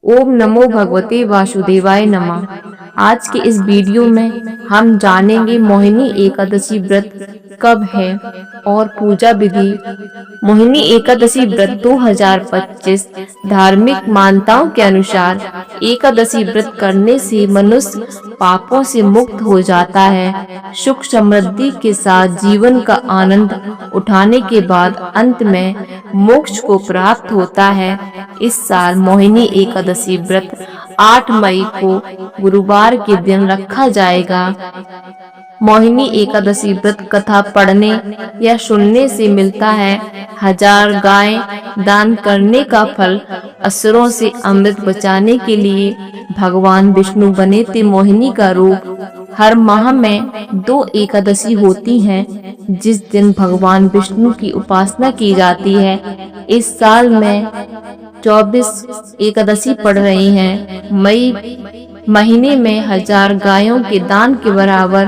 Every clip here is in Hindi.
ओम नमो भगवते वासुदेवाय नमः। आज के इस वीडियो में हम जानेंगे मोहिनी एकादशी व्रत कब है और पूजा विधि। मोहिनी एकादशी व्रत 2025 धार्मिक मान्यताओं के अनुसार एकादशी व्रत करने से मनुष्य पापों से मुक्त हो जाता है, सुख समृद्धि के साथ जीवन का आनंद उठाने के बाद अंत में मोक्ष को प्राप्त होता है। इस साल मोहिनी एकादशी व्रत 8 मई को गुरुवार के दिन रखा जाएगा। मोहिनी एकादशी व्रत कथा पढ़ने या सुनने से मिलता है 1000 गाय दान करने का फल। असुरों से अमृत बचाने के लिए भगवान विष्णु बने थे मोहिनी का रूप। हर माह में 2 एकादशी होती हैं जिस दिन भगवान विष्णु की उपासना की जाती है। इस साल में 24 एकादशी पड़ रही हैं। मई महीने में 1000 गायों के दान के बराबर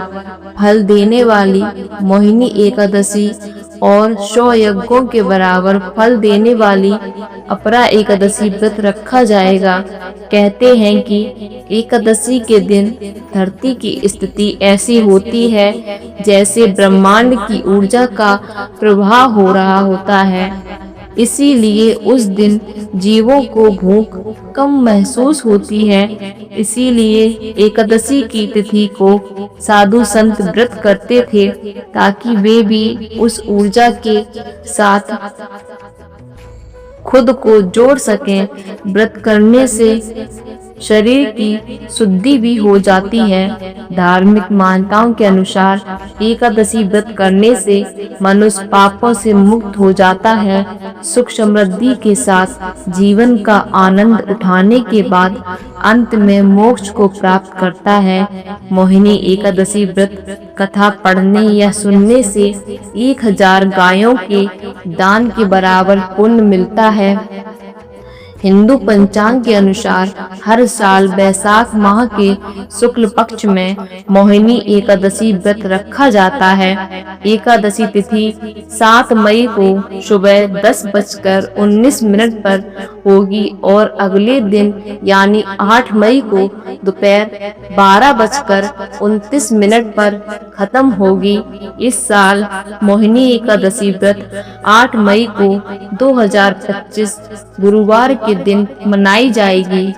फल देने वाली मोहिनी एकादशी और 100 यज्ञों के बराबर फल देने वाली अपरा एकादशी व्रत रखा जाएगा। कहते हैं कि एकादशी के दिन धरती की स्थिति ऐसी होती है जैसे ब्रह्मांड की ऊर्जा का प्रवाह हो रहा होता है, इसीलिए उस दिन जीवों को भूख कम महसूस होती है। इसीलिए एकादशी की तिथि को साधु संत व्रत करते थे ताकि वे भी उस ऊर्जा के साथ खुद को जोड़ सकें। व्रत करने से शरीर की शुद्धि भी हो जाती है। धार्मिक मान्यताओं के अनुसार एकादशी व्रत करने से मनुष्य पापों से मुक्त हो जाता है, सुख समृद्धि के साथ जीवन का आनंद उठाने के बाद अंत में मोक्ष को प्राप्त करता है। मोहिनी एकादशी व्रत कथा पढ़ने या सुनने से 1000 गायों के दान के बराबर पुण्य मिलता है। हिंदू पंचांग के अनुसार हर साल वैशाख माह के शुक्ल पक्ष में मोहिनी एकादशी व्रत रखा जाता है। एकादशी तिथि 7 मई को सुबह 10:19 पर होगी और अगले दिन यानी 8 मई को दोपहर 12:29 पर खत्म होगी। इस साल मोहिनी एकादशी व्रत 8 मई को 2025 गुरुवार के दिन मनाई जाएगी।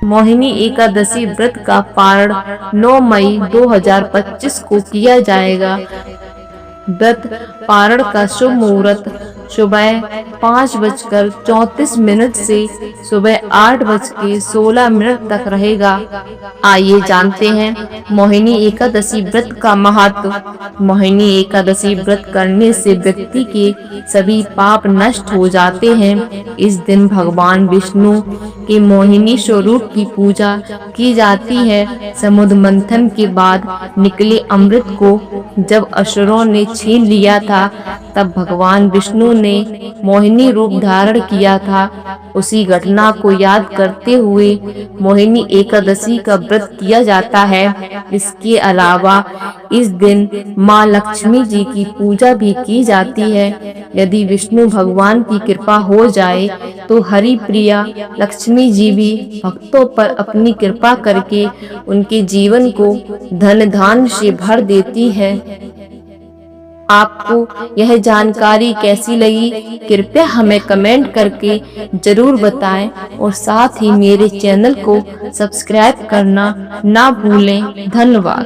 मोहिनी एकादशी व्रत का पारण 9 मई 2025 को किया जाएगा। व्रत पारण का शुभ मुहूर्त सुबह 5:34 से सुबह 8:16 तक रहेगा। आइए जानते हैं मोहिनी एकादशी व्रत का महत्व। मोहिनी एकादशी व्रत करने से व्यक्ति के सभी पाप नष्ट हो जाते हैं। इस दिन भगवान विष्णु के मोहिनी स्वरूप की पूजा की जाती है। समुद्र मंथन के बाद निकले अमृत को जब असुरों ने छीन लिया था तब भगवान विष्णु ने मोहिनी रूप धारण किया था। उसी घटना को याद करते हुए मोहिनी एकादशी का व्रत किया जाता है। इसके अलावा इस दिन माँ लक्ष्मी जी की पूजा भी की जाती है। यदि विष्णु भगवान की कृपा हो जाए तो हरि प्रिया लक्ष्मी जी भी भक्तों पर अपनी कृपा करके उनके जीवन को धन धान्य से भर देती है। आपको यह जानकारी कैसी लगी कृपया हमें कमेंट करके जरूर बताएं और साथ ही मेरे चैनल को सब्सक्राइब करना ना भूलें। धन्यवाद।